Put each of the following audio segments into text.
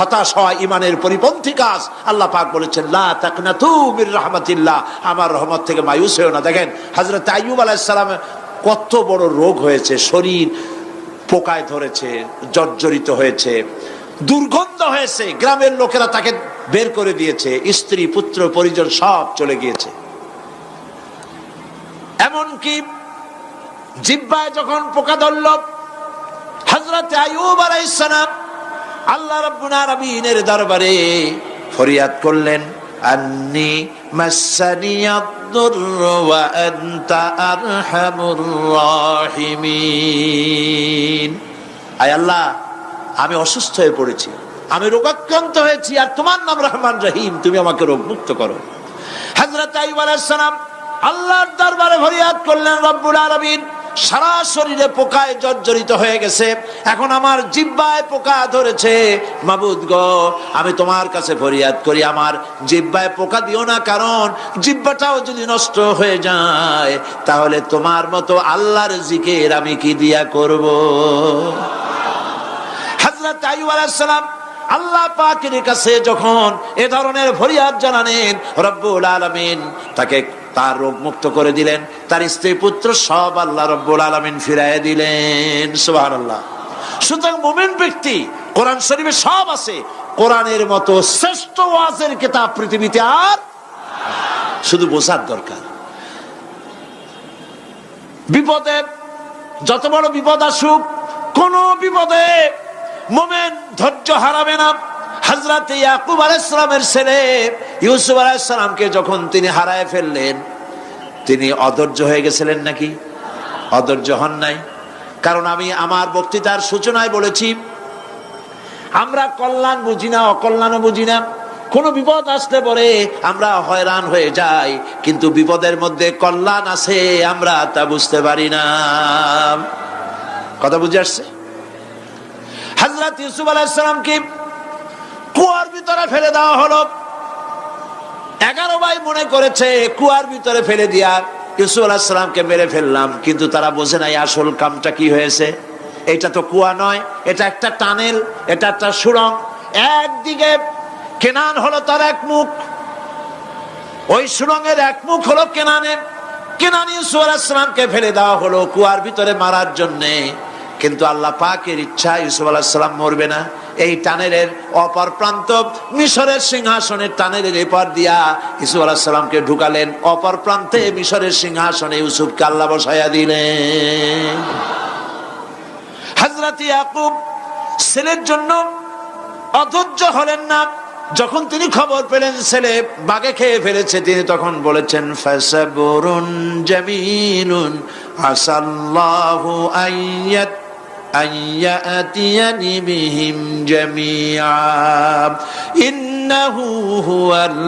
হতাশ হওয়া ইমানের পরিপন্থী কাজ। আল্লাহ পাক বলেছেন লা তাকনাতু মির রাহমাতিল্লাহ, আমার রহমত থেকে মায়ুস হও না। দেখেন হযরত আইয়ুব আলাইহিস সালাম কত বড় রোগ হয়েছে, শরীর পোকায় ধরেছে, জর্জরিত হয়েছে, দুর্গন্ধ হয়েছে, গ্রামের লোকেরা তাকে বের করে দিয়েছে, স্ত্রী পুত্র পরিজন সব চলে গিয়েছে। এমনকি জিহ্বায় যখন পোকা ধরল, হযরত আইয়ুব আলাইহিস সালাম আল্লাহ রাব্বুল আলামিনের দরবারে ফরিয়াদ করলেন, আন্নী মাসসানিয়াদ-দুররু ওয়া আনতা আরহামুর রাহিমিন। আয় আল্লাহ, আমি অসুস্থ হয়ে পড়েছি, আমি রোগাক্রান্ত হয়েছি, আর তোমার নাম রহমান রহিম, তুমি আমাকে রোগ মুক্ত করো। হযরত আইয়ুব আলাইহিস সালাম আল্লাহর দরবারে ফরিয়াদ করলেন, রব্বুল আলামিন সারা শরীরে পোকায় জর্জরিত হয়ে গেছে, এখন আমার জিহ্বায় পোকা ধরেছে, মাবুদ গো আমি তোমার কাছে ফরিয়াদ করি আমার জিহ্বায় পোকা দিও না, কারণ জিহ্বাটাও যদি নষ্ট হয়ে যায় তাহলে তোমার মতো আল্লাহর জিকির আমি কি দিয়া করব। হযরত আইয়ুব আলাইহিস সালাম আল্লাহ পাকের কাছে যখন এ ধরনের ফরিয়াদ জানালেন, রব্বুল আলামিন তাকে তার রোগ মুক্ত করে দিলেন, তার স্ত্রী পুত্র সব আল্লাহ রব্বুল আলামিন ফিরাইয়া দিলেন। সুবহানাল্লাহ। সুতরাং মুমিন ব্যক্তি, কোরআন শরীফে সব আছে, কোরআনের মতো শ্রেষ্ঠ ওয়াজের কিতাব পৃথিবীতে আর শুধু বোঝার দরকার। বিপদে যত বড় বিপদ আসুক, কোন বিপদে মুমিন ধৈর্য হারাবে না। হযরত ইয়াকুব আলাইহিস সালামের ছেলে ইউসুফ আলাইহিস সালামকে যখন তিনি হারায় ফেললেন, তিনি অধৈর্য হয়ে গেছিলেন নাকি? অধৈর্য হন নাই। কারণ আমি আমার বক্তৃতার সূচনায় বলেছি, আমরা কল্যাণ বুঝি না, অকল্যাণও বুঝি না। কোন বিপদ আসলে পরে আমরা হয়রান হয়ে যাই, কিন্তু বিপদের মধ্যে কল্যাণ আছে আমরা তা বুঝতে পারি না। কথা বুঝে আসছে? হযরত ইউসুফ আলাইহিস সালামকে কুয়ার ভিতরে ফেলে দেওয়া হলো। 11 ভাই মনে করেছে কুয়ার ভিতরে ফেলে দিয়া ইউসুফ আলাইহিস সালামকে মেরে ফেললাম, কিন্তু তারা বোঝে নাই আসল কামটা কি হয়েছে। এটা তো কুয়া নয়, এটা একটা টানেল, এটা একটা সুড়ঙ্গ। একদিকে কেনান হলো তার এক মুখ, ওই সুড়ঙ্গের এক মুখ হলো কেনানের। কেনান ইউসুফ আলাইহিস সালামকে ফেলে দেওয়া হলো কুয়ার ভিতরে মারার জন্যে, কিন্তু আল্লাহ পাকের ইচ্ছা ইউসুফ আলাইহিস সালাম মরবে না। এই টানেলের অপর প্রান্ত মিশরের সিংহাসনের টানেলের এপার দিয়া ইউসুফ আলাইহিস সালামকে ঢুকালেন, অপর প্রান্তে মিশরের সিংহাসনে ইউসুফকে আল্লাহ বসায়া দিলেন। হযরত ইয়াকুব ছেলের জন্য অধৈর্য হলেন না। যখন তিনি খবর পেলেন ছেলে বাঘে খেয়ে ফেলেছে, তিনি তখন বলেছেন, ফাসাবুরুন জামিলুন আসাল্লাহু আইয়াতিয়ানি বিহিম জামিআ ইন্নাহু হুয়াল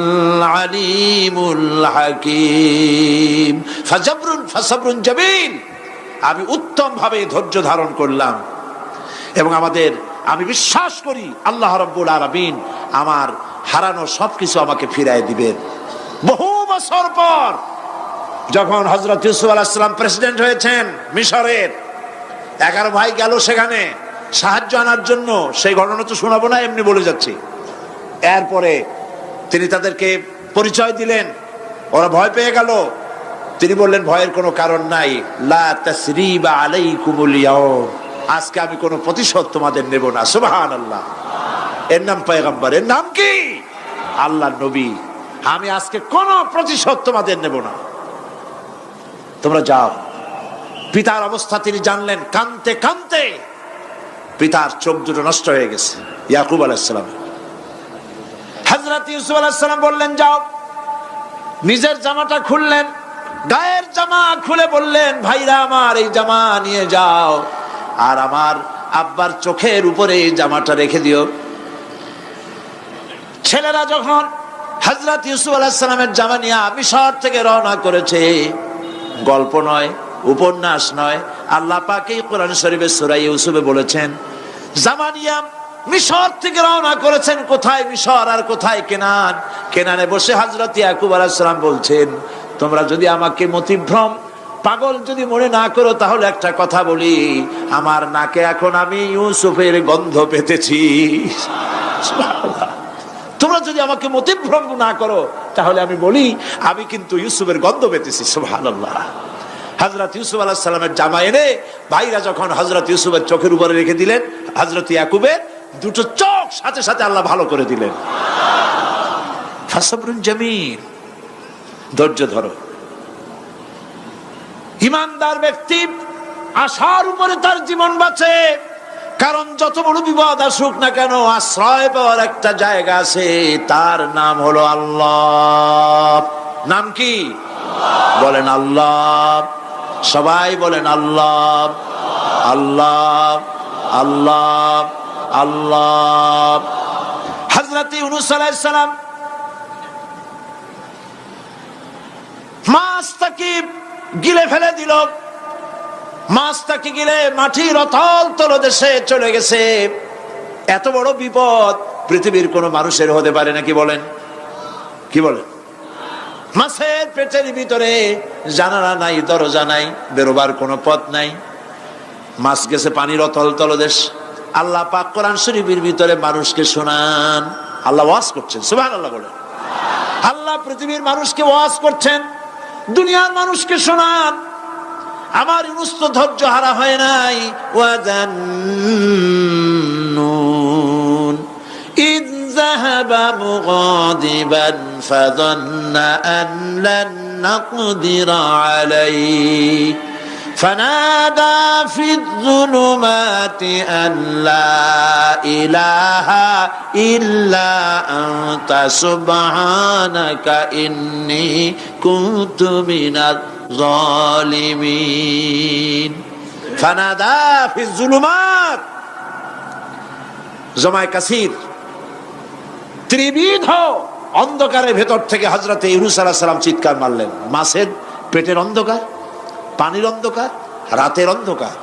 আলিমুল হাকীম। ফাসাবরুন জামিল, আমি উত্তম ভাবে ধৈর্য ধারণ করলাম, এবং আমি বিশ্বাস করি আল্লাহ রাব্বুল আলামিন আমার হারানো সবকিছু আমাকে ফিরাই দিবেন। বহু বছর পর যখন হযরত ইউসুফ আলাইহিস সালাম প্রেসিডেন্ট হয়েছেন মিশরের, 11 ভাই গেল সেখানে সাহায্য আনার জন্য। সেই ঘটনা তো শোনাবো না, এমনি বলে যাচ্ছি। এরপরে তিনি তাদেরকে পরিচয় দিলেন, ওরা ভয় পেয়ে গেল। তিনি বললেন, ভয়ের কোনো কারণ নাই, লা তাসরিবা আলাইকুমুল ইয়াউম, আজকে আমি কোনো প্রতিশোধ তোমাদের নেব না। সুবহানাল্লাহ। এর নাম পয়গম্বর, এর নাম কি? আল্লাহর নবী। আমি আজকে কোনো প্রতিশোধ তোমাদের নেব না, তোমরা যাও। পিতার অবস্থা তিনি জানলেন, কাঁদতে কাঁদতে পিতার চোখ দুটো নষ্ট হয়ে গেছে ইয়াকুব আলাইহিস সালাম। হযরত ইউসুফ আলাইহিস সালাম বললেন, যাও। নিজের জামাটা খুললেন, গায়ের জামা খুলে বললেন, ভাইরা আমার এই জামা নিয়ে যাও, আর আমার আব্বার চোখের উপরে এই জামাটা রেখে দিও। ছেলেরা যখন হযরত ইউসুফ আলাইহিস সালামের জামা নিয়ে মিশর থেকে রওনা করেছে, গল্প নয়, উপন্যাস নয়, আল্লাহ পাক এই কোরআন শরীফে সূরা ইউসুফে বলেছেন, জামা নিয়ে মিশর থেকে রওনা করেছেন। কোথায় মিশর আর কোথায় কেনান? কেনানে বসে হযরত ইয়াকুব আলাইহিস সালাম বলছেন, তোমরা যদি আমাকে মতিভ্রম পাগল যদি মনে না করো, তাহলে একটা কথা বলি, আমার নাকে এখন আমি ইউসুফের গন্ধ পেতেছি। সুবহানাল্লাহ। তোমরা যদি আমাকে মতিভ্রম না করো তাহলে আমি বলি আমি কিন্তু ইউসুফের গন্ধ পেতেছি। সুবহানাল্লাহ। হযরত ইউসুফ আলাইহিস সালামের জামা এনে ভাইরা যখন হযরত ইউসুফের চোখের উপরে রেখে দিলেন, হযরত ইয়াকুবের দুটো চোখ সাথে সাথে আল্লাহ ভালো করে দিলেন। ফাসাবরুন জামিল, ধৈর্য ধরো। ইমানদার ব্যক্তি আশার উপরে তার জীবন বাঁচে, কারণ যত বড় বিপদ আসুক না কেন আশ্রয় পাওয়ার একটা জায়গা আছে, তার নাম হলো আল্লাহ। নাম কি? বলেন আল্লাহ। সবাই বলেন আল্লাহ আল্লাহ আল্লাহ আল্লাহ। হযরত ইউনূস আলাইহিস সালাম মাছটাকে গিলে ফেলে দিল, মাছটাকে গিলে মাটির অতল তলদেশে চলে গেছে। এত বড় বিপদ পৃথিবীর কোন মানুষের হতে পারে নাকি? বলেন, কি বলেন? মাছের পেটের ভিতরে জানালা নাই, দরজা নাই, বেরোবার কোনো পথ নাই, মাছ গেছে পানির অতল তলদেশ। আল্লাহ পাক কোরআন শরীফের ভিতরে মানুষকে শোনান, আল্লাহ ওয়াজ করছেন। সুবহানাল্লাহ বলেন। আল্লাহ পৃথিবীর মানুষকে ওয়াজ করছেন, দুনিয়ার মানুষকে শোনান। আমার ইউনূস তো ধৈর্য হারা হয় নাই। ওয়াযান্নুন ইয যাহাবা মুগাদিবান ফাযান্না আন লান নাকদিরা আলাইহি ফানাদা ফিয যুলুমাতি আন লা ইলাহা ইল্লা আনতা সুবহানাকা ইন্নী কুনতু মিনাজ জালিমিন। ফানাদা ফিয যুলুমাত, জমায়ে কাসির, ত্রিবিধ অন্ধকারের ভেতর থেকে হযরত ইউনূস আলাইহিস সালাম চিৎকার মারলেন। মাছের পেটের অন্ধকার, পানির অন্ধকার, রাতের অন্ধকার,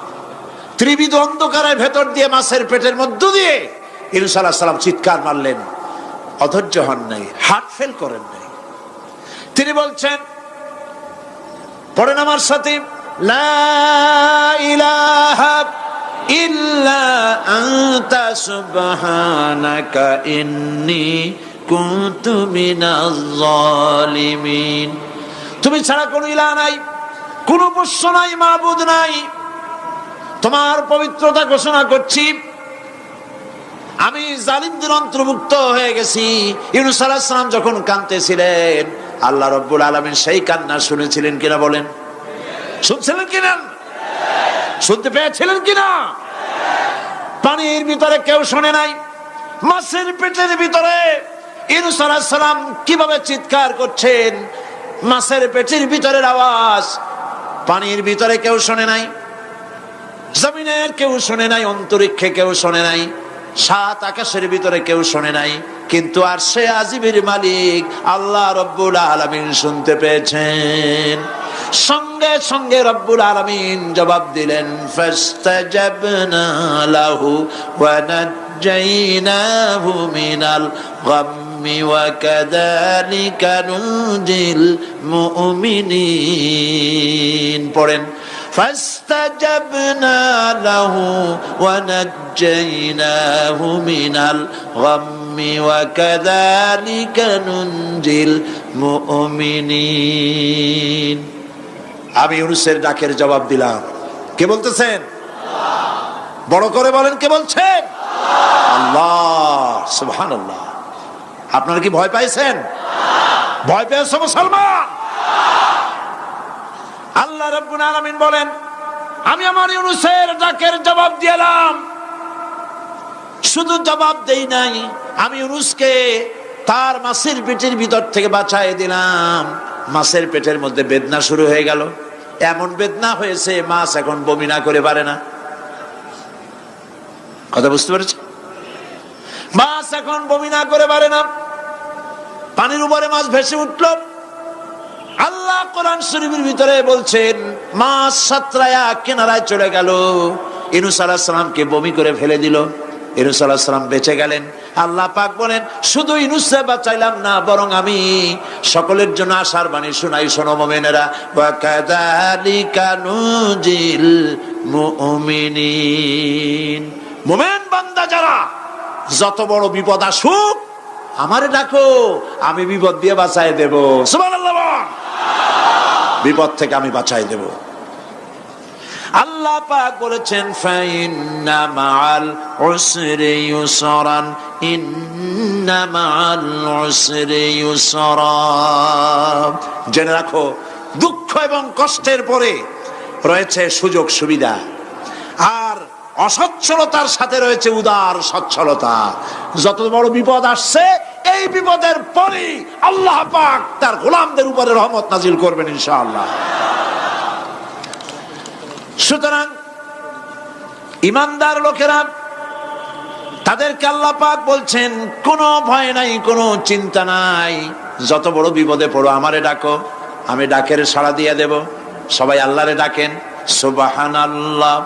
ত্রিবিধ অন্ধকারের ভেতর দিয়ে মাছের পেটের মধ্য দিয়ে ইউনূস আলাইহিস সালাম চিৎকার মারলেন। অধৈর্য হন নাই, হার্ট ফেল করেন নাই। তিনি বলছেন, পড়েন আমার সাথে, লা ইলাহা ইল্লা আনতা সুবহানাকা ইন্নী কুনতু মিনাজ জালিমিন। তুমি ছাড়া কোনো ইলাহ নাই, কোনো উপাস্য নাই, মাবুদ নাই। তোমার পবিত্রতা ঘোষণা করছি, আমি জালিমদের অন্তর্ভুক্ত হয়ে গেছি। ইউনূস আলাইহিস সালাম যখন কাঁদতেছিলেন, আল্লাহ রাব্বুল আলামিন সেই কান্না শুনেছিলেন কিনা? বলেন, শুনছিলেন কিনা? শুনতে পেয়েছিলেন কিনা? পানির ভিতরে কেউ শোনে নাই, মাছের পেটের ভিতরে ইউনূস আলাইহিস সালাম কিভাবে চিৎকার করছেন, মাছের পেটের ভিতরের আওয়াজ পানির ভিতরে কেউ শোনে নাই, জমিনের কেউ শোনে নাই, অন্তরিক্ষে কেউ শোনে নাই, সাত আকাশের ভিতরে কেউ শোনে নাই, কিন্তু আরশে আজিমের মালিক আল্লাহ রব্বুল আলামিন শুনতে পেয়েছেন। সঙ্গে সঙ্গে রব্বুল আলামিন জবাব দিলেন, ফাস্তাজাবনা লাহু ওয়া নাজ্জাইনাহু মিনাল গাম্মি ওয়া কাযালিকা নুনজিল মুমিনিন। পড়েন, ফাস্তাজাবনা লাহু ওয়া নাজ্জাইনাহু মিনাল গাম্মি ওয়া কাযালিকা নুনজিল মুমিনিন। আমি ইউনূসের ডাকের জবাব দিলাম। কে বলতেছেন? বড় করে বলেন, কে বলছেন? আল্লাহ। সুবহানাল্লাহ। আপনারা কি ভয় পাইছেন? ভয় পেয়েছো মুসলমান? আল্লাহ রাব্বুল আলামিন বলেন, আমি আমার ইউনূসের ডাকের জবাব দিলাম। শুধু জবাব দেই নাই, আমি ইউনূসকে তার মাছের পেটের ভিতর থেকে বাঁচায় দিলাম। মাছের পেটের মধ্যে বেদনা শুরু হয়ে গেল, এমন বেদনা হয়েছে মাছ এখন বমি না করে পারে না। কথা বুঝতে পেরেছে? মাছ এখন বমি না করে পারে না। পানির উপরে মাছ ভেসে উঠল। আল্লাহ কোরআন শরীফের ভিতরে বলছেন, মাছ সাতরায়া কিনারায় চলে গেল, ইউনূস আলাইহিস সালামকে বমি করে ফেলে দিল। ইউনূস আলাইহিস সালাম বেঁচে গেলেন। আল্লাহ পাক বলেন, শুধু ইউনূসকে বাঁচাইলাম না, বরং আমি সকলের জন্য আশার বাণী শোনাই। শোনো মুমিনেরা, ওয়া কাযালিকা নুনজিল মুমিনিন। মুমিন বান্দা যারা যত বড় বিপদ আসুক আমারে ডাকো, আমি বিপদ দিয়ে বাঁচাই দেব। সুবহানাল্লাহ, বিপদ থেকে আমি বাঁচাই দেব। আল্লাহ পাক বলেছেন ফাইন্না মাআল উসরি ইউসরান, ইন্না মাআল উসরি ইউসরা। জেনে রাখো, দুঃখ এবং কষ্টের পরে রয়েছে সুযোগ সুবিধা, আর অসচ্ছলতার সাথে রয়েছে উদার সচ্ছলতা। যত বড় বিপদ আসছে, এই বিপদের পরে আল্লাহ পাক তার গোলামদের উপরে রহমত নাজিল করবেন ইনশাআল্লাহ। সুতরাং ঈমানদার লোকেরা, তাদেরকে আল্লাহ পাক বলছেন কোনো ভয় নাই, কোনো চিন্তা নাই, যত বড় বিপদে পড়ো আমারে ডাকো, আমি ডাকের সাড়া দিয়ে দেব। সবাই আল্লাহরে ডাকেন, সুবহানাল্লাহ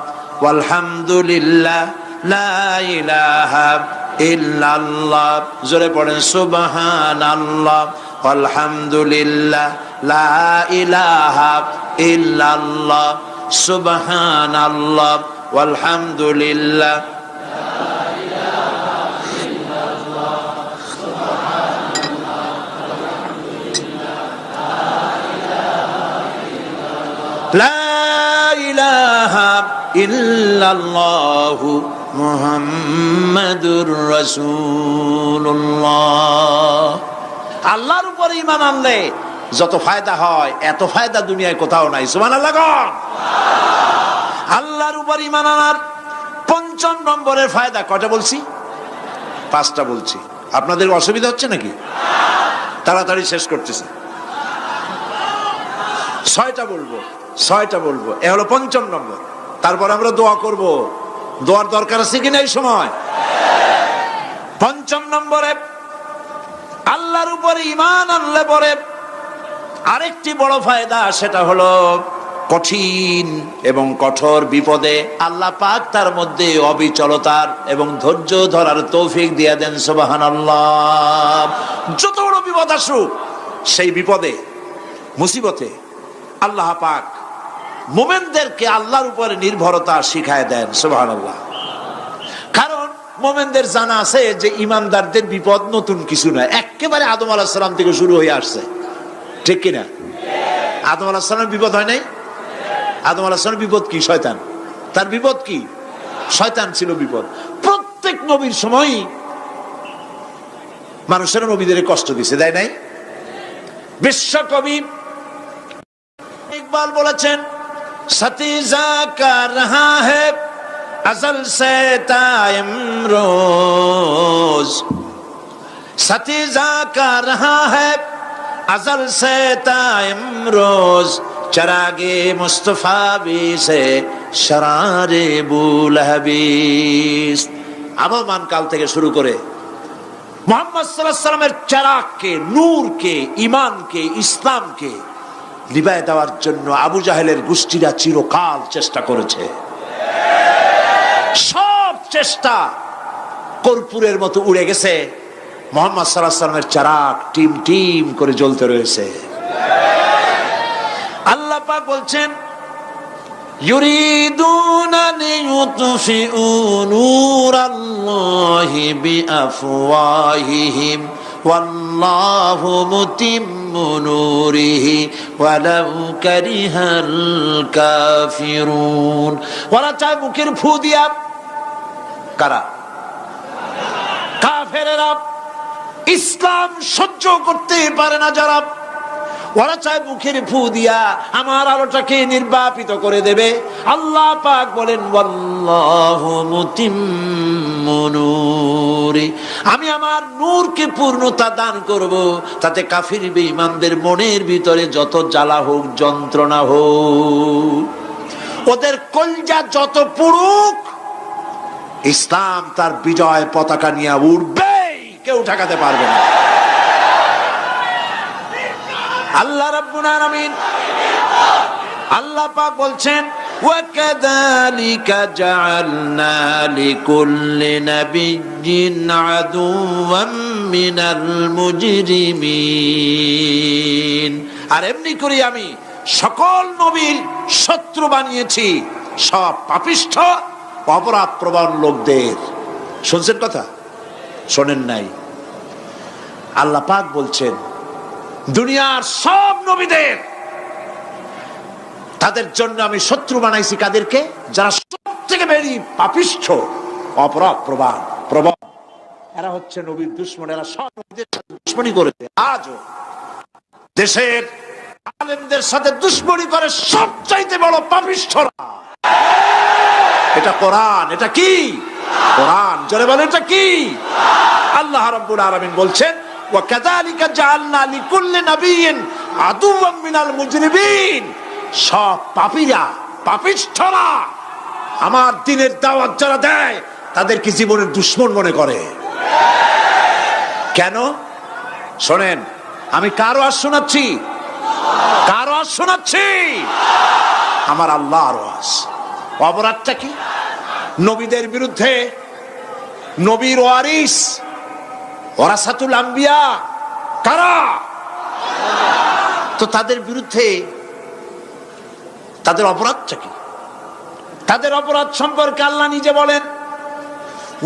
ওয়ালহামদুলিল্লাহ লা ইলাহা ইল্লাল্লাহ। জোরে পড়েন সুবহানাল্লাহ ওয়ালহামদুলিল্লাহ লা ইলাহা ইল্লাল্লাহ, সুবহানাল্লাহ ওয়ালহামদুলিল্লাহ লা ইলাহা ইল্লাল্লাহু মুহাম্মাদুর রাসূলুল্লাহ। আল্লাহর উপর ঈমান আনলে যত ফায়দা হয়, এত ফায়দা দুনিয়ায় কোথাও নাই। সুবহানাল্লাহ। আল্লাহর উপর ঈমান আনার ৫ম নম্বরের ফায়দা কয়টা বলছি? 5টা বলছি। আপনাদের অসুবিধা হচ্ছে নাকি? তাড়াতাড়ি শেষ করতেছে। 6টা বলবো। এ হলো ৫ম নম্বর। তারপর আমরা দোয়া করব। দোয়ার দরকার আছে কিনা এই সময়? ৫ম নম্বরে আল্লাহর উপরে ঈমান আনলে পরে আরেকটি বড় ফায়দা, সেটা হলো কঠিন এবং কঠোর বিপদে আল্লাহ পাক তার মধ্যে অবিচলতার এবং ধৈর্য ধরার তৌফিক দিয়ে দেন। সুবহানাল্লাহ। যত বড় বিপদ আসুক, সেই বিপদে মুসিবতে আল্লাহ পাক মুমিনদেরকে আল্লাহর উপরে নির্ভরতা শিখায় দেন। সুবহানাল্লাহ। কারণ মুমিনদের জানা আছে যে ঈমানদারদের বিপদ নতুন কিছু নয়, একেবারে আদম আলাইহিস সালাম থেকে শুরু হয়ে আসছে। ঠিক কিনা? আদম আলাইহিস সালামের বিপদ হয় নাই? আদম আলাইহিস সালামের বিপদ কি? শয়তান। তার বিপদ কি? শয়তান ছিল বিপদ। প্রত্যেক নবীর সময়ই মানুষের নবীদের কষ্ট দিছে, দেয় নাই? বিশ্বকবি ইকবাল বলেছেন, সতীজা কা রহা है अज़ल से ता इमरोज, सतीजा का रहा है अज़ल से ता इमरोज, चरागे मुस्तफा भी से शरारे बुलहबीस। আবহমান কাল থেকে শুরু করে মুহাম্মদ সাল্লাল্লাহু আলাইহি ওয়াসাল্লামের চারাগকে, নূরকে, ঈমানকে, ইসলামকে নিভায় দেওয়ার জন্য আবু জাহেলের গোষ্ঠীরা চিরকাল চেষ্টা করেছে। সব চেষ্টা কর্পূরের মতো উড়ে গেছে, মুহাম্মদ সাল্লাল্লাহু আলাইহি ওয়াসাল্লামের চারাগ টিম টিম করে জ্বলতে রয়েছে। আল্লাহ পাক বলছেন, ইউরিদুনা লিইউতফিউ নূরাল্লাহি বিআফওয়াহিহিম ওয়াল্লাহু মুতিম্মু নূরিহি ওয়ালাউ কারিহাল কাফিরুন। ওরা চায় মুখের ফু দিয়া, কারা? কাফেরেরা। ইসলাম সহ্য করতে পারে না যারা, ওরা চায় মুখের ফু দিয়া আমার আলোটাকে নির্বাপিত করে দেবে। আল্লাহ পাক বলেন, ওয়াল্লাহু মুতিম্মু নূরি, আমি আমার নূরকে পূর্ণতা দান করব। তাতে কাফির বেঈমানদের মনের ভিতরে যত জ্বালা হোক, যন্ত্রণা হোক, ওদের কলজা যত পুড়ুক, ইসলাম তার বিজয় পতাকা নিয়ে উড়বেই, কেউ ঠেকাতে পারবে না। আল্লাহ রাব্বুল আলামিন, আল্লাহ পাক বলছেন, ওয়াকাযালিকা জাআলনা লিকুল্লি নাবিয়্যিন আদুওয়াম মিনাল মুজরিমিন। আর এমনি করে আমি সকল নবীর শত্রু বানিয়েছি সব পাপিষ্ঠ অপরাধ প্রবণ লোকদের। শুনছেন কথা? শোনেন নাই? আল্লাহ পাক বলছেন দুনিয়ার সব নবীদের তাদের জন্য আমি শত্রু বানাইছি কাদেরকে? যারা সব থেকে বেশি পাপিষ্ঠ, অপরাধ প্রবণ, এরা হচ্ছে নবীর দুশমন। এরা সব নবীদের সাথে দুশমনি করেছে। আজও দেশের আলেমদের সাথে দুশমনি করে সবচাইতে বড় পাপিষ্ঠরা। এটা কোরআন। এটা কি? কোরআন। জোরে বলেন এটা কি? আল্লাহ রাব্বুল আলামিন বলছেন ওয়া কাযালিকা জাআলনা লিকুল্লি নাবিয়্যিন আদুওয়াম মিনাল মুজরিমিন। সব পাপীরা, পাপিষ্ঠরা আমার দ্বীনের দাওয়াত যারা দেয় তাদেরকে জীবনের দুশমন মনে করে। কেন? শোনেন, আমি কারো আওয়াজ শোনাচ্ছি? কারো আওয়াজ শোনাচ্ছি? আমার আল্লাহর আওয়াজ। অপরাধটা কি? নবীদের বিরুদ্ধে, নবীর ওয়ারিস ওয়ারাসাতুল আম্বিয়া কারা, তো তাদের বিরুদ্ধে তাদের অপরাধটা কি? তাদের অপরাধ সম্পর্কে আল্লাহ নিজে বলেন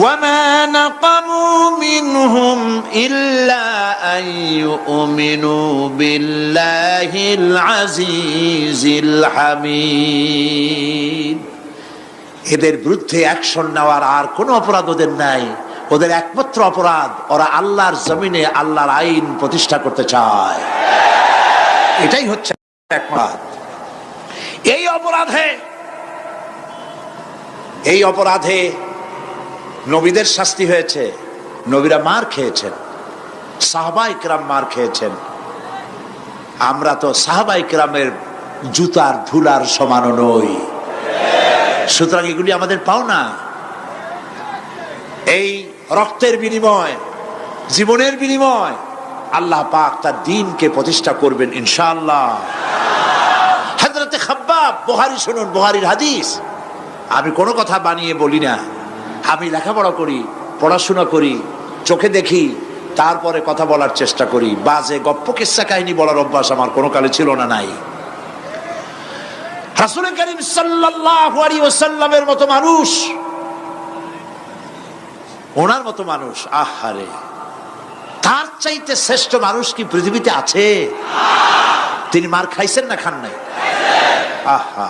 وَمَا نَقَمُوا مِنْهُمْ إِلَّا أَنْ يُؤْمِنُوا بِاللَّهِ الْعَزِيزِ الْحَمِيدِ। এদের বিরুদ্ধে অ্যাকশন নেওয়ার আর কোনো অপরাধ ওদের নাই। ওদের একমাত্র অপরাধ ওরা আল্লাহর জমিনে আল্লাহর আইন প্রতিষ্ঠা করতে চায়। এটাই হচ্ছে একমাত্র। এই অপরাধে নবীদের শাস্তি হয়েছে। নবীরা মার খেয়েছেন, সাহাবায়ে কেরাম মার খেয়েছেন। আমরা তো সাহাবায়ে কেরামের জুতার ধুলার সমানও নই। সুতরাং এগুলি আমাদের পাওনা। এই রক্তের বিনিময়, জীবনের বিনিময় আল্লাহ পাক তার দ্বীনকে প্রতিষ্ঠা করবেন ইনশাআল্লাহ। হযরতে খাব্বাব, বুখারী শুনুন, বুখারীর হাদিস। আমি কোনো কথা বানিয়ে বলি না। আমি লেখাপড়া করি, পড়াশোনা করি, চোখে দেখি, তারপরে কথা বলার চেষ্টা করি। বাজে গপ্প কিস্সা কাহিনী বলার অভ্যাস আমার কোনো কালে ছিল না, নাই। রাসূল করিম সাল্লাল্লাহু আলাইহি ওয়াসাল্লামের মতো মানুষ, ওনার মতো মানুষ, আহারে, তার চাইতে শ্রেষ্ঠ মানুষ কি পৃথিবীতে আছে? তিনি মার খাইছেন না খান নাই? আহা,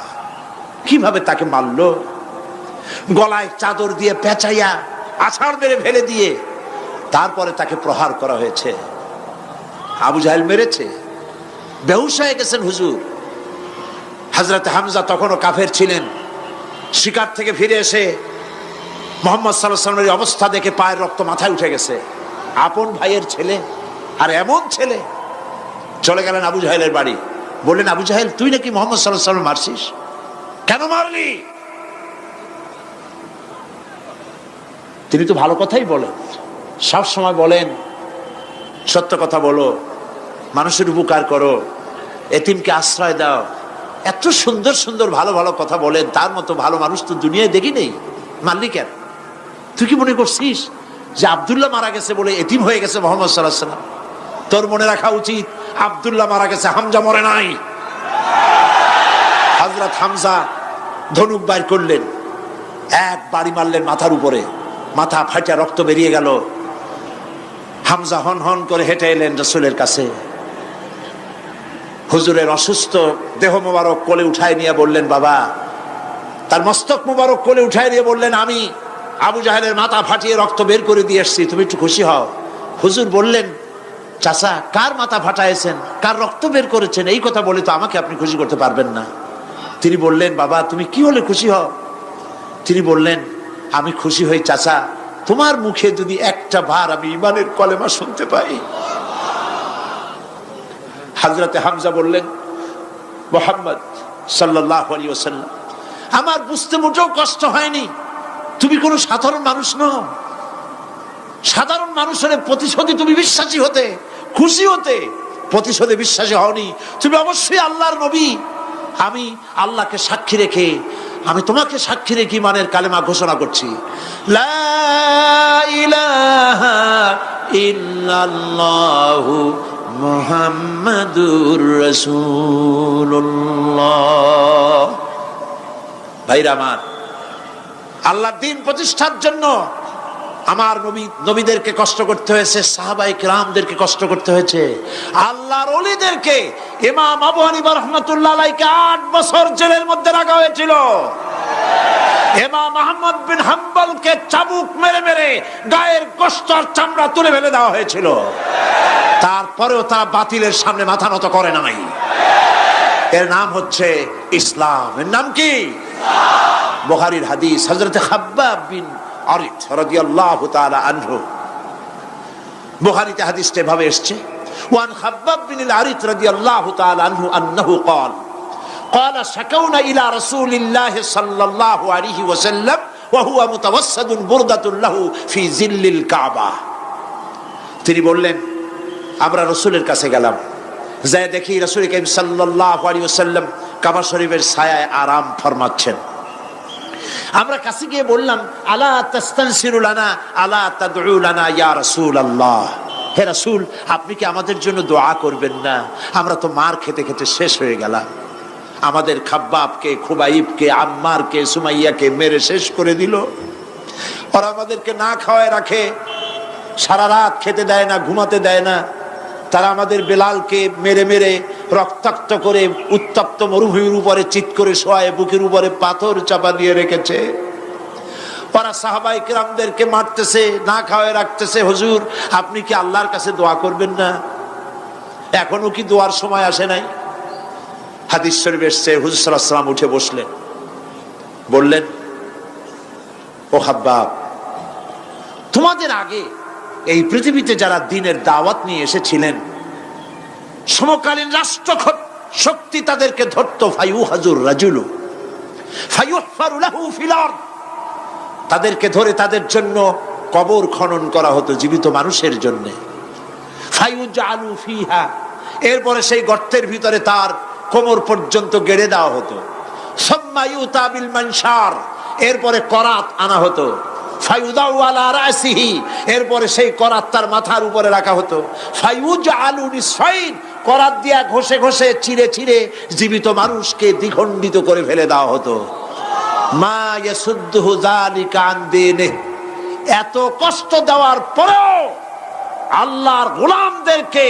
কিভাবে তাকে মারলো! গলায় চাদর দিয়ে পেঁচাইয়া আছাড় মেরে ফেলে দিয়ে তারপরে তাকে প্রহার করা হয়েছে। আবু জাহেল মেরেছে, বেহুশ হয়ে গেছেন হুজুর। হযরতে হামজা তখনও কাফের ছিলেন। শিকার থেকে ফিরে এসে মুহাম্মদ সাল্লাল্লাহু আলাইহি ওয়াসাল্লামের অবস্থা দেখে পায়ের রক্ত মাথায় উঠে গেছে। আপন ভাইয়ের ছেলে, আর এমন ছেলে। চলে গেলেন আবু জাহেলের বাড়ি। বললেন, আবু জাহেল, তুই নাকি মুহাম্মদ সাল্লাল্লাহু আলাইহি ওয়াসাল্লাম মারছিস? কেন মারলি? তিনি তো ভালো কথাই বলেন, সব সময় বলেন সত্য কথা বলো, মানুষের উপকার করো, এতিমকে আশ্রয় দাও। এত সুন্দর সুন্দর ভালো ভালো কথা বলেন। তার মতো ভালো মানুষ তো দুনিয়ায় দেখি নেই। মারলি কেন? তুই কি মনে করছিস যে আব্দুল্লাহ মারা গেছে বলে এতিম হয়ে গেছে মুহাম্মদ সাল্লাল্লাহু আলাইহি ওয়াসাল্লাম? তোর মনে রাখা উচিত, আব্দুল্লাহ মারা গেছে, হামজা মরে নাই। হযরত হামজা ধনুক বাইর করলেন, এক বাড়ি মারলেন মাথার উপরে, মাথা ফাটা রক্ত বেরিয়ে গেল। হামজা হন হন করে হেঁটে এলেন রাসূলের কাছে। হুজুরের অসুস্থ দেহ মোবারক কোলে উঠায় নিয়ে বললেন, বাবা, তার মস্তক মোবারক কোলে উঠায় নিয়ে বললেন, আমি আবু জাহেলের মাথা ফাটিয়ে রক্ত বের করে দিয়ে এসেছি, তুমি একটু খুশি হও। হুজুর বললেন, চাচা, কার মাথা ফাটাইছেন, কার রক্ত বের করেছেন, এই কথা বলে তো আমাকে আপনি খুশি করতে পারবেন না। তিনি বললেন, বাবা, তুমি কি হলে খুশি হও? তিনি বললেন, আমি খুশি হই চাচা, তোমার মুখে যদি একটা বার আমি ঈমানের কলেমা শুনতে পাই। হযরতে হামজা বললেন, মুহাম্মদ সাল্লাল্লাহু আলাইহি ওয়াসাল্লাম, আমার বুঝতে মোটেও কষ্ট হয়নি, তুমি কোনো সাধারণ মানুষ নও। সাধারণ মানুষের প্রতিশোধে তুমি বিশ্বাসী হতে, খুশি হতে, প্রতিশোধে বিশ্বাসী হওনি। তুমি অবশ্যই আল্লাহর নবী। আমি আল্লাহকে সাক্ষী রেখে, আমি তোমাকে সাক্ষী রেখে ঈমানের কালেমা ঘোষণা করছি, লা ইলাহা ইল্লাল্লাহু মুহাম্মাদুর রাসূলুল্লাহ। ভাইরা আমার, আল্লাহর দ্বীন প্রতিষ্ঠার জন্য আমার নবীদেরকে কষ্ট করতে হয়েছে, সাহাবায়ে কেরামদেরকে কষ্ট করতে হয়েছে, আল্লাহর ওলিদেরকে, ইমাম আবু হানিফা রাহমাতুল্লাহ আলাইহিকে 8 বছর জেলের মধ্যে রাখা হয়েছিল। ইমাম আহমদ বিন হাম্বলকে চাবুক মেরে মেরে গায়ের গোশত আর চামড়া তুলে ফেলে দেওয়া হয়েছিল। তারপরেও তারা বাতিলের সামনে মাথা নত করে নাই। এর নাম হচ্ছে ইসলাম। এর নাম কি? বুখারীর হাদিস, হযরত খাব্বাব বিন আরিত রাদিয়াল্লাহু তাআলা আনহু, বুখারীতে হাদিসটা এভাবে এসেছে, ওয়ান খাব্বাব বিন আরিত রাদিয়াল্লাহু তাআলা আনহু আন্নাহু قال قال شكونا الى رسول الله صلى الله عليه وسلم وهو متوسد بردة له في ظل الكعبة। তিনি বললেন, আমরা রাসূলের কাছে গেলাম, যাই দেখি রাসূল করিম সাল্লাল্লাহু আলাইহি ওয়াসাল্লাম কাবা শরীফের ছায়ায় আরাম ফরমাচ্ছেন। আমরা কাছে গিয়ে বললাম, আলা তাস্তানসিরু লানা আলা তাদউ লানা ইয়া রাসূলুল্লাহ, হে রাসূল, আপনি কি আমাদের জন্য দোয়া করবেন না? আমরা তো মার খেতে খেতে শেষ হয়ে গেলাম। আমাদের খাব্বাবকে, খুবাইবকে, আম্মারকে, সুমাইয়াকে মেরে শেষ করে দিল। আর আমাদেরকে না খাওয়ায় রাখে, সারা রাত খেতে দেয় না, ঘুমাতে দেয় না। তারা আমাদের বেলালকে মেরে মেরে রক্তাক্ত করে উত্তপ্ত মরুভূমির উপরে চিৎ করে শোয়ায়, বুকের উপরে পাথর চাপা দিয়ে রেখেছে। ওরা সাহাবায়ে কেরামদেরকে মারতেছে, না খাওয়ায় রাখতেছে। হুজুর, আপনি কি আল্লাহর কাছে দোয়া করবেন না? এখনো কি দোয়ার সময় আসে নাই? হাদিস শরীফে এসেছে, হুজুর সাল্লাল্লাহু আলাইহি ওয়াসাল্লাম উঠে বসলেন, বললেন, ও খাব্বাব, তোমাদের আগে এই পৃথিবীতে যারা দ্বীনের দাওয়াত নিয়ে এসেছিলেন, সমকালীন রাষ্ট্র শক্তি তাদেরকে ধরতো, ফায়ুহাজুর রাজুলু ফায়ুহফারু লাহু ফিল আরদ, তাদেরকে ধরে তাদের জন্য কবর খনন করা হতো জীবিত মানুষের জন্য। ফায়ুজআলু ফিহা, এরপরে সেই গর্তের ভিতরে তার কোমর পর্যন্ত গেড়ে দেওয়া হতো। সুম্মা ইউতা বিল মানশার, এরপরে করাত আনা হতো। ফায়ুদাউ আলা রাসিহি, এরপরে সেই করাত তার মাথার উপরে রাখা হতো। ফায়ুজআলু নিসফাইন, করাত দিয়া ঘষে ঘষে চিরে চিরে জীবিত মানুষকে দ্বিখণ্ডিত করে ফেলে দেওয়া হতো। মা ইয়াসুদ্দুহু যালিকা আন দীনিহি, এত কষ্ট দেওয়ার পরেও আল্লাহর গোলামদেরকে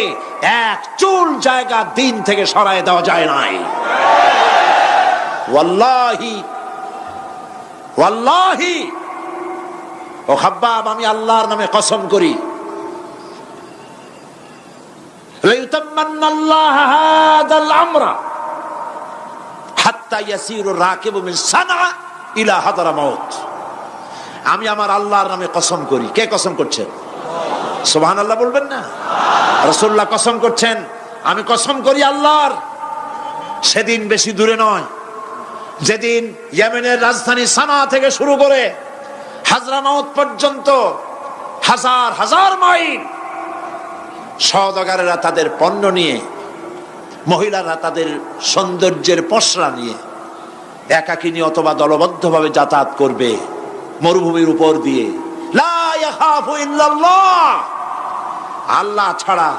এক চুল জায়গা দিন থেকে সরায় দেওয়া যায় নাই। ওয়াল্লাহি ওয়াল্লাহি, ও খাব্বাব, আমি আল্লাহর নামে কসম করি, লাইউতাম্মান্নাল্লাহু হাদাল আমরা হাত্তা ইয়াসিরু রাকিবু মিন সানআ ইলা হাদরামাউত, আমি আমার আল্লাহর নামে কসম করি। কে কসম করছেন? সুবহানাল্লাহ বলবেন না? রাসূলুল্লাহ কসম করছেন, আমি কসম করি আল্লাহর, সেদিন বেশি দূরে নয়, যেদিন ইয়েমেনের রাজধানী সানা থেকে শুরু করে হাজরামাউত পর্যন্ত হাজার হাজার মাইল সওদাগরেরা তাদের পণ্য নিয়ে, মহিলারা তাদের সৌন্দর্যের পসরা নিয়ে একাকিনী অথবা দলবদ্ধভাবে যাতায়াত করবে মরুভূমির উপর দিয়ে। লা ইয়াখাফু ইল্লাল্লাহ, আল্লাহ ছাড়া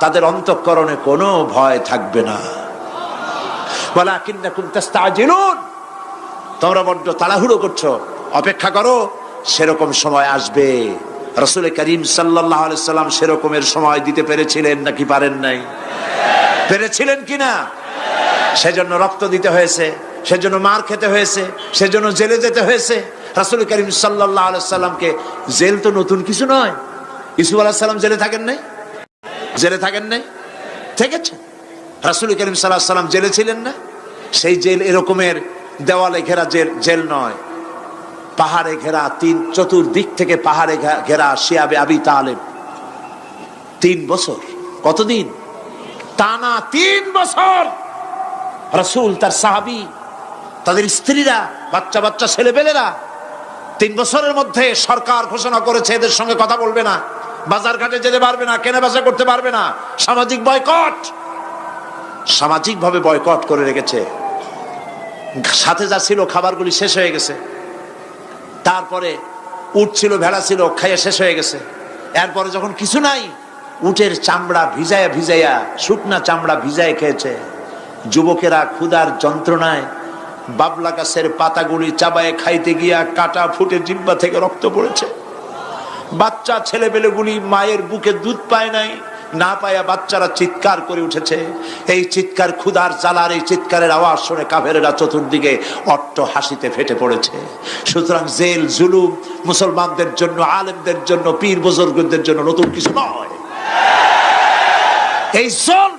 তাদের অন্তঃকরণে কোনো ভয় থাকবে না। ওয়ালাকিন্নাকুম তাস্তাজিলুন, তোমরা বড্ড তাড়াহুড়ো করছো, অপেক্ষা করো, সেরকম সময় আসবে। রাসূল করিম সাল্লাল্লাহু আলাইহি সাল্লাম সেরকমের সময় দিতে পেরেছিলেন নাকি পারেন নাই? পেরেছিলেন কিনা? সেজন্য রক্ত দিতে হয়েছে, সেজন্য মার খেতে হয়েছে, সেজন্য জেলে যেতে হয়েছে। রাসূল করিম সাল্লাল্লাহু আলাইহি সাল্লামকে, জেল তো নতুন কিছু নয়। ইউসুফ আলাইহিস সালাম জেলে থাকেন নাই? জেলে থাকেন নাই? থেকেছেন। রাসূল করিম সাল্লাল্লাহু আলাইহি সাল্লাম জেলে ছিলেন না? সেই জেল এরকমের দেওয়ালে ঘেরা জেল নয়, পাহাড়ে ঘেরা, চতুর্দিক থেকে পাহাড়ে ঘেরা শিয়াবে আবি তালেব 3 বছর। কতদিন? টানা 3 বছর রাসূল, তার সাহাবী, তাদের স্ত্রীরা, বাচ্চা বাচ্চা ছেলেপেলেরা 3 বছরের মধ্যে সরকার ঘোষণা করেছে এদের সঙ্গে কথা বলবে না, বাজার ঘাটে যেতে পারবে না, কেনা বেচা করতে পারবে না, সামাজিক বয়কট, সামাজিকভাবে বয়কট করে রেখেছে। সাথে যা ছিল খাবারগুলি শেষ হয়ে গেছে, তারপরে উট ছিল, ভেড়া ছিল, খাইয়ে শেষ হয়ে গেছে। এরপরে যখন কিছু নাই, উটের চামড়া ভিজাইয়া ভিজাইয়া, শুকনা চামড়া ভিজায় খেয়েছে। যুবকেরা ক্ষুধার যন্ত্রণায় বাবলা গাছের পাতাগুলি চাবায়ে খাইতে গিয়া কাটা ফুটে জিহ্বা থেকে রক্ত পড়েছে। বাচ্চা ছেলেবেলেগুলি মায়ের বুকে দুধ পায় নাই, না পায়া বাচ্চারা চিৎকার করে উঠেছে। এই চিৎকার, ক্ষুধার জ্বালার এই চিৎকারের আওয়াজ শুনে কাফেরেরা চতুর্দিকে অট্ট হাসিতে ফেটে পড়েছে। সুতরাং জেল জুলুম মুসলমানদের জন্য, আলেমদের জন্য, পীর বুজুর্গদের জন্য নতুন কিছু নয়। এই জুলম,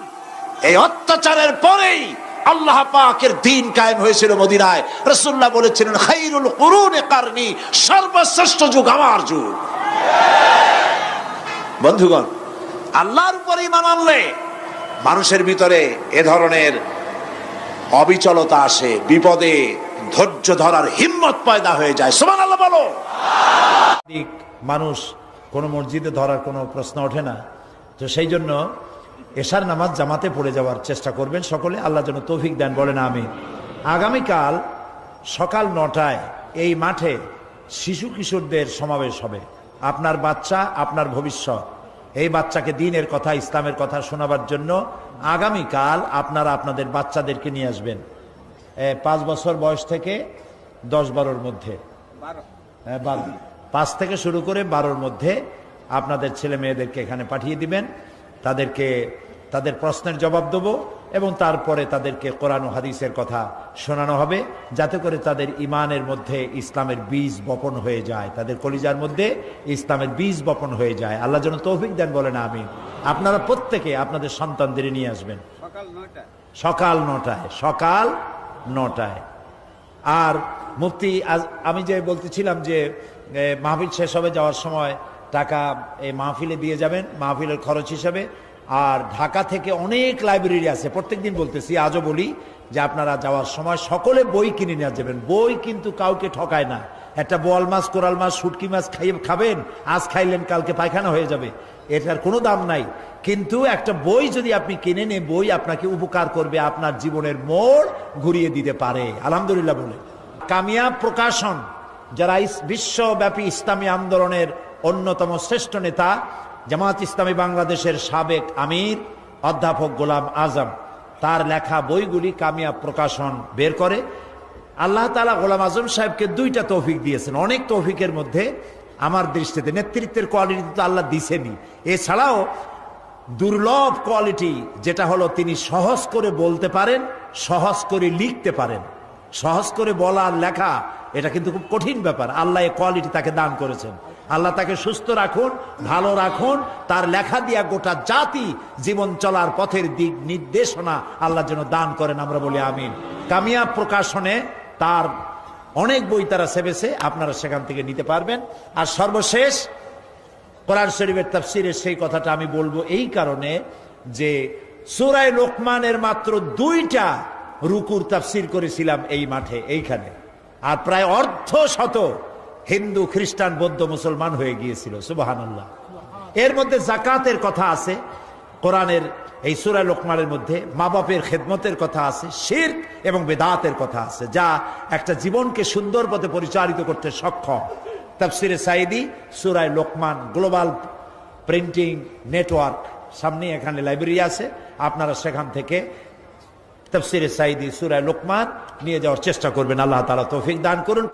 এই অত্যাচারের পরেই আল্লাহ পাকের দ্বীন কায়েম হয়েছিল মদিনায়। রাসূলুল্লাহ বলেছিলেন, খায়রুল কুরুনি কারনি, সর্বশ্রেষ্ঠ যুগ আমার যুগ। বন্ধুগণ, আল্লাহর উপর ঈমান আনলে মানুষের ভিতরে এ ধরনের অবিচলতা আসে, বিপদে ধৈর্য ধরার হিম্মত পয়দা হয়ে যায়। সুবহানাল্লাহ বলো। মানুষ কোনো মসজিদে ধরার কোনো প্রশ্ন ওঠে না, তো সেই জন্য এশার নামাজ জামাতে পড়ে যাওয়ার চেষ্টা করবেন সকলে। আল্লাহ যেন তৌফিক দেন, বলেন আমিন। আগামীকাল সকাল 9টায় এই মাঠে শিশু কিশোরদের সমাবেশ হবে। আপনার বাচ্চা আপনার ভবিষ্যৎ, এই বাচ্চাকে দ্বীনের কথা, ইসলামের কথা শোনাবার জন্য আগামীকাল আপনারা আপনাদের বাচ্চাদেরকে নিয়ে আসবেন। 5 বছর বয়স থেকে 10-12-র মধ্যে, 5 থেকে শুরু করে 12-র মধ্যে আপনাদের ছেলে মেয়েদেরকে এখানে পাঠিয়ে দিবেন। তাদেরকে তাদের প্রশ্নের জবাব দেব এবং তারপরে তাদেরকে কোরআন ও হাদিসের কথা শোনানো হবে, যাতে করে তাদের ইমানের মধ্যে ইসলামের বীজ বপন হয়ে যায়, তাদের কলিজার মধ্যে ইসলামের বীজ বপন হয়ে যায়। আল্লাহ যেন তৌফিক দেন, বলেন আমিন। আপনারা প্রত্যেকে আপনাদের সন্তানদের নিয়ে আসবেন সকাল 9টায়। আর মুফতি, আমি যে বলতেছিলাম যে মাহফিল শেষ হবে, যাওয়ার সময় টাকা এই মাহফিলে দিয়ে যাবেন, মাহফিলের খরচ হিসাবে। আর ঢাকা থেকে অনেক লাইব্রেরি আছে, প্রত্যেকদিন বলতেছি, আজও বলি যে আপনারা যাওয়ার সময় সকলে বই কিনে নিয়ে যাবেন। বই কিন্তু কাউকে ঠকায় না। একটা বোয়াল মাছ, কোরাল মাছ, শুটকি মাছ খাবেন, আজ খাইলেন কালকে পায়খানা হয়ে যাবে, এটার কোনো দাম নাই। কিন্তু একটা বই যদি আপনি কিনে নেন, বই আপনাকে উপকার করবে, আপনার জীবনের মোড় ঘুরিয়ে দিতে পারে। আলহামদুলিল্লাহ বলে। কামিয়াব প্রকাশন, যারা বিশ্বব্যাপী ইসলামী আন্দোলনের অন্যতম শ্রেষ্ঠ নেতা, জামাত ইসলামী বাংলাদেশের সাবেক আমির অধ্যাপক গোলাম আজম, তার লেখা বইগুলি কামিয়াব প্রকাশন বের করে। আল্লাহ তাআলা গোলাম আজম সাহেবকে 2টা তৌফিক দিয়েছেন। অনেক তৌফিকের মধ্যে আমার দৃষ্টিতে নেতৃত্বের কোয়ালিটি তো আল্লাহ দিছেনই, এছাড়াও দুর্লভ কোয়ালিটি যেটা হলো তিনি সহজ করে বলতে পারেন, সহজ করে লিখতে পারেন। সহজ করে বলা আর লেখা এটা কিন্তু খুব কঠিন ব্যাপার। আল্লাহ এই কোয়ালিটি তাকে দান করেছেন। আল্লাহ তাকে সুস্থ রাখুন, ভালো রাখুন। তার লেখা দিয়া গোটা জাতি জীবন চলার পথের দিক নির্দেশনা আল্লাহ যেন দান করেন, আমরা বলি আমিন। কামিয়াব প্রকাশনে তার অনেক বই তারা সেবেছে, আপনারা সেখান থেকে নিতে পারবেন। আর সর্বশেষ কোরআন শরীফের তাফসীরের সেই কথাটা আমি বলবো এই কারণে যে সূরা লোকমানের মাত্র 2টা রুকুর তাফসীর করেছিলাম এই মাঠে, এইখানে। আর প্রায় অর্ধশত হিন্দু, খ্রিস্টান, বৌদ্ধ, মুসলমান হয়ে গিয়েছিল। সুবহানাল্লাহ। এর মধ্যে যাকাতের কথা আছে কোরআনের এই সূরা লোকমানের মধ্যে, মা বাপের খেদমতের কথা আছে, শিরক এবং বেদাতের কথা আছে, যা একটা জীবনকে সুন্দর পথে পরিচালিত করতে সক্ষম। তাফসিরে সাঈদী সূরা লোকমান গ্লোবাল প্রিন্টিং নেটওয়ার্ক, সামনে এখানে লাইব্রেরি আছে, আপনারা সেখান থেকে তাফসিরে সাঈদী সূরা লোকমান নিয়ে যাওয়ার চেষ্টা করবেন। আল্লাহ তাআলা তৌফিক দান করুন।